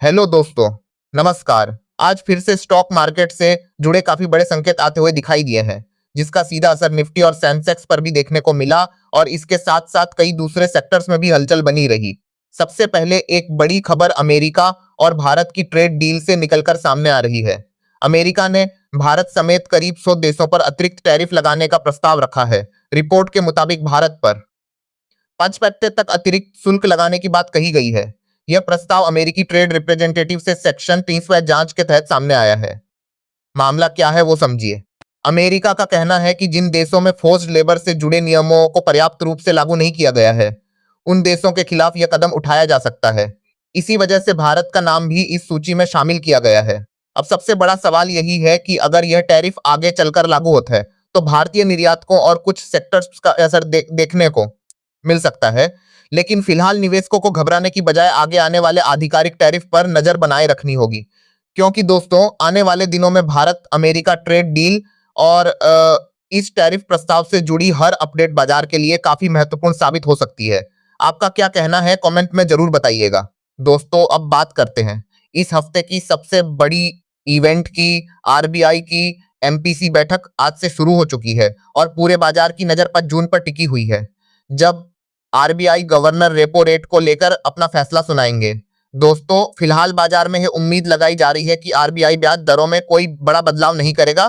Hello दोस्तों, नमस्कार। आज फिर से स्टॉक मार्केट से जुड़े काफी बड़े संकेत आते हुए दिखाई दिए हैं, जिसका सीधा असर निफ्टी और सेंसेक्स पर भी देखने को मिला और इसके साथ साथ कई दूसरे सेक्टर्स में भी हलचल बनी रही। सबसे पहले एक बड़ी खबर अमेरिका और भारत की ट्रेड डील से निकलकर सामने आ रही है। अमेरिका ने भारत समेत करीब 100 देशों पर अतिरिक्त टैरिफ लगाने का प्रस्ताव रखा है। रिपोर्ट के मुताबिक भारत पर 5% तक अतिरिक्त शुल्क लगाने की बात कही गई है। यह प्रस्ताव अमेरिकी ट्रेड रिप्रेजेंटेटिव से सेक्शन 300 जांच के तहत सामने आया है। मामला क्या है वो समझिए। अमेरिका का कहना है कि जिन देशों में फोर्स्ड लेबर से जुड़े नियमों को पर्याप्त रूप से लागू नहीं किया गया है, उन देशों के खिलाफ यह कदम उठाया जा सकता है। इसी वजह से भारत का नाम भी इस सूची में शामिल किया गया है। अब सबसे बड़ा सवाल यही है कि अगर यह टैरिफ आगे चलकर लागू होता है तो भारतीय निर्यातकों और कुछ सेक्टर्स का असर देखने को मिल सकता है। लेकिन फिलहाल निवेशकों को घबराने की बजाय आगे आने वाले आधिकारिक टैरिफ पर नजर बनाए रखनी होगी, क्योंकि दोस्तों आने वाले दिनों में भारत अमेरिका ट्रेड डील और इस टैरिफ प्रस्ताव से जुड़ी हर अपडेट बाजार के लिए काफी महत्वपूर्ण साबित हो सकती है। आपका क्या कहना है कमेंट में जरूर बताइएगा। दोस्तों अब बात करते हैं इस हफ्ते की सबसे बड़ी इवेंट की। आरबीआई की एमपीसी बैठक आज से शुरू हो चुकी है और पूरे बाजार की नजर 5 जून पर टिकी हुई है, जब आरबीआई गवर्नर रेपो रेट को लेकर अपना फैसला सुनाएंगे। दोस्तों फिलहाल बाजार में यह उम्मीद लगाई जा रही है कि आरबीआई ब्याज दरों में कोई बड़ा बदलाव नहीं करेगा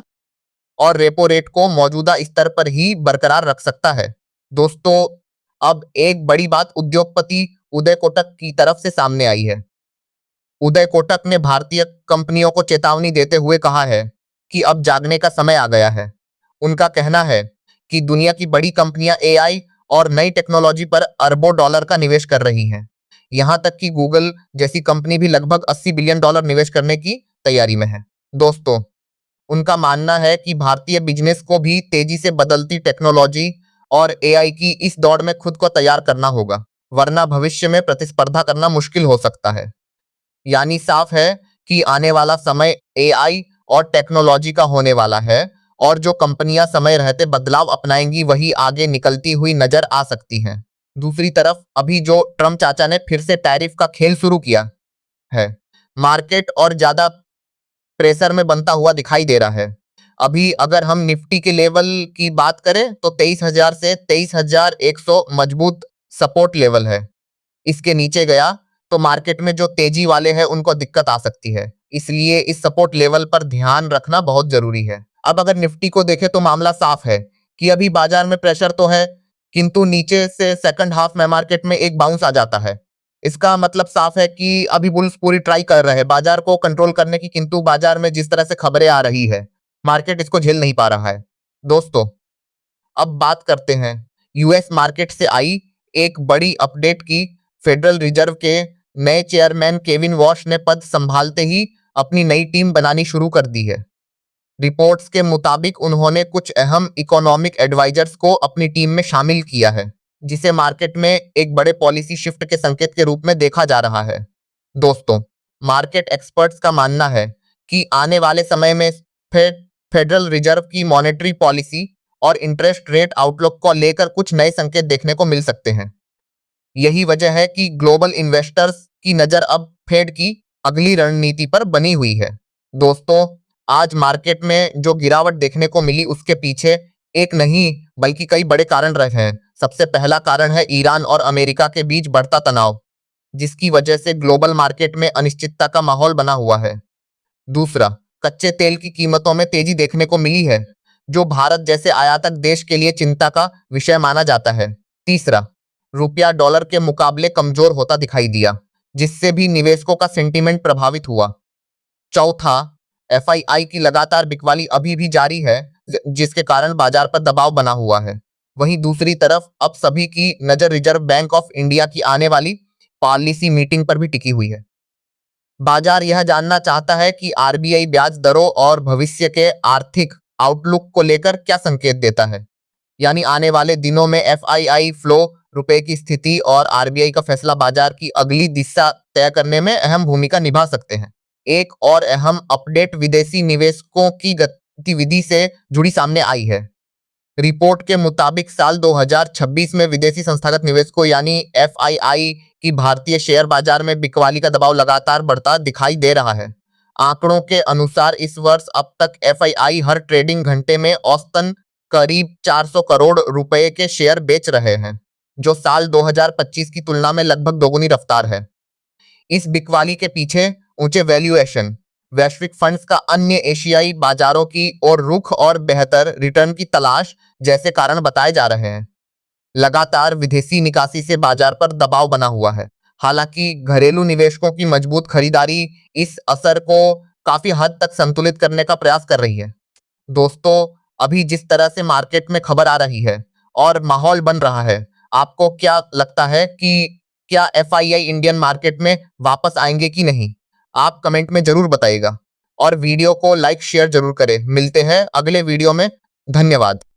और रेपो रेट को मौजूदा स्तर पर ही बरकरार रख सकता है। दोस्तों अब एक बड़ी बात उद्योगपति उदय कोटक की तरफ से सामने आई है। उदय कोटक ने भारतीय कंपनियों को चेतावनी देते हुए कहा है कि अब जागने का समय आ गया है। उनका कहना है कि दुनिया की बड़ी कंपनियां एआई और नई टेक्नोलॉजी पर अरबों डॉलर का निवेश कर रही हैं। यहां तक कि गूगल जैसी कंपनी भी लगभग $80 बिलियन निवेश करने की तैयारी में है। दोस्तों उनका मानना है कि भारतीय बिजनेस को भी तेजी से बदलती टेक्नोलॉजी और एआई की इस दौड़ में खुद को तैयार करना होगा, वरना भविष्य में प्रतिस्पर्धा करना मुश्किल हो सकता है। यानी साफ है कि आने वाला समय एआई और टेक्नोलॉजी का होने वाला है और जो कंपनियां समय रहते बदलाव अपनाएंगी वही आगे निकलती हुई नजर आ सकती हैं। दूसरी तरफ अभी जो ट्रम्प चाचा ने फिर से टैरिफ का खेल शुरू किया है, मार्केट और ज्यादा प्रेशर में बनता हुआ दिखाई दे रहा है। अभी अगर हम निफ्टी के लेवल की बात करें तो 23,000 से 23,100 मजबूत सपोर्ट लेवल है। इसके नीचे गया तो मार्केट में जो तेजी वाले हैं उनको दिक्कत आ सकती है, इसलिए इस सपोर्ट लेवल पर ध्यान रखना बहुत जरूरी है। अब अगर निफ्टी को देखें तो मामला साफ है कि अभी बाजार में प्रेशर तो है, किंतु नीचे से सेकंड हाफ में मार्केट में एक बाउंस आ जाता है। इसका मतलब साफ है कि अभी बुल्स पूरी ट्राई कर रहे हैं बाजार को कंट्रोल करने की, किंतु बाजार में जिस तरह से खबरें आ रही है मार्केट इसको झेल नहीं पा रहा है। दोस्तों अब बात करते हैं यूएस मार्केट से आई एक बड़ी अपडेट की। फेडरल रिजर्व के नए चेयरमैन केविन वॉश ने पद संभालते ही अपनी नई टीम बनानी शुरू कर दी है। रिपोर्ट्स के मुताबिक उन्होंने कुछ अहम इकोनॉमिक एडवाइजर्स को अपनी टीम में शामिल किया है, जिसे मार्केट में एक बड़े पॉलिसी शिफ्ट के संकेत के रूप में देखा जा रहा है। दोस्तों मार्केट एक्सपर्ट्स का मानना है कि आने वाले समय में फेडरल रिजर्व की मॉनेटरी पॉलिसी और इंटरेस्ट रेट आउटलुक को लेकर कुछ नए संकेत देखने को मिल सकते हैं। यही वजह है कि ग्लोबल इन्वेस्टर्स की नजर अब फेड की अगली रणनीति पर बनी हुई है। दोस्तों आज मार्केट में जो गिरावट देखने को मिली उसके पीछे एक नहीं बल्कि कई बड़े कारण रहे हैं। सबसे पहला कारण है ईरान और अमेरिका के बीच बढ़ता तनाव, जिसकी वजह से ग्लोबल मार्केट में अनिश्चितता का माहौल बना हुआ है। दूसरा, कच्चे तेल की कीमतों में तेजी देखने को मिली है, जो भारत जैसे आयातक देश के लिए चिंता का विषय माना जाता है। तीसरा, रुपया डॉलर के मुकाबले कमजोर होता दिखाई दिया, जिससे भी निवेशकों का सेंटीमेंट प्रभावित हुआ। चौथा, एफआईआई की लगातार बिकवाली अभी भी जारी है, जिसके कारण बाजार पर दबाव बना हुआ है। वहीं दूसरी तरफ अब सभी की नजर रिजर्व बैंक ऑफ इंडिया की आने वाली पॉलिसी मीटिंग पर भी टिकी हुई है। बाजार यह जानना चाहता है कि आरबीआई ब्याज दरों और भविष्य के आर्थिक आउटलुक को लेकर क्या संकेत देता है। यानी आने वाले दिनों में एफआईआई फ्लो, रुपए की स्थिति और आरबीआई का फैसला बाजार की अगली दिशा तय करने में अहम भूमिका निभा सकते हैं। एक और अहम अपडेट विदेशी निवेशकों की गतिविधि से जुड़ी सामने आई है। रिपोर्ट के मुताबिक साल 2026 में विदेशी संस्थागत निवेशकों यानी एफआईआई की भारतीय शेयर बाजार में बिकवाली का दबाव लगातार बढ़ता दिखाई दे रहा है। आंकड़ों के अनुसार इस वर्ष अब तक एफआईआई हर ट्रेडिंग घंटे में औसतन करीब 400 करोड़ रुपए के शेयर बेच रहे हैं, जो साल 2025 की तुलना में लगभग दोगुनी रफ्तार है। इस बिकवाली के पीछे ऊंचे वैल्यूएशन, वैश्विक फंड्स का अन्य एशियाई बाजारों की ओर रुख और बेहतर रिटर्न की तलाश जैसे कारण बताए जा रहे हैं। लगातार विदेशी निकासी से बाजार पर दबाव बना हुआ है। हालांकि घरेलू निवेशकों की मजबूत खरीदारी इस असर को काफी हद तक संतुलित करने का प्रयास कर रही है। दोस्तों, अभी जिस तरह से मार्केट में खबर आ रही है और माहौल बन रहा है, आपको क्या लगता है कि क्या एफआईआई इंडियन मार्केट में वापस आएंगे कि नहीं? आप कमेंट में जरूर बताइएगा और वीडियो को लाइक शेयर जरूर करें। मिलते हैं अगले वीडियो में। धन्यवाद।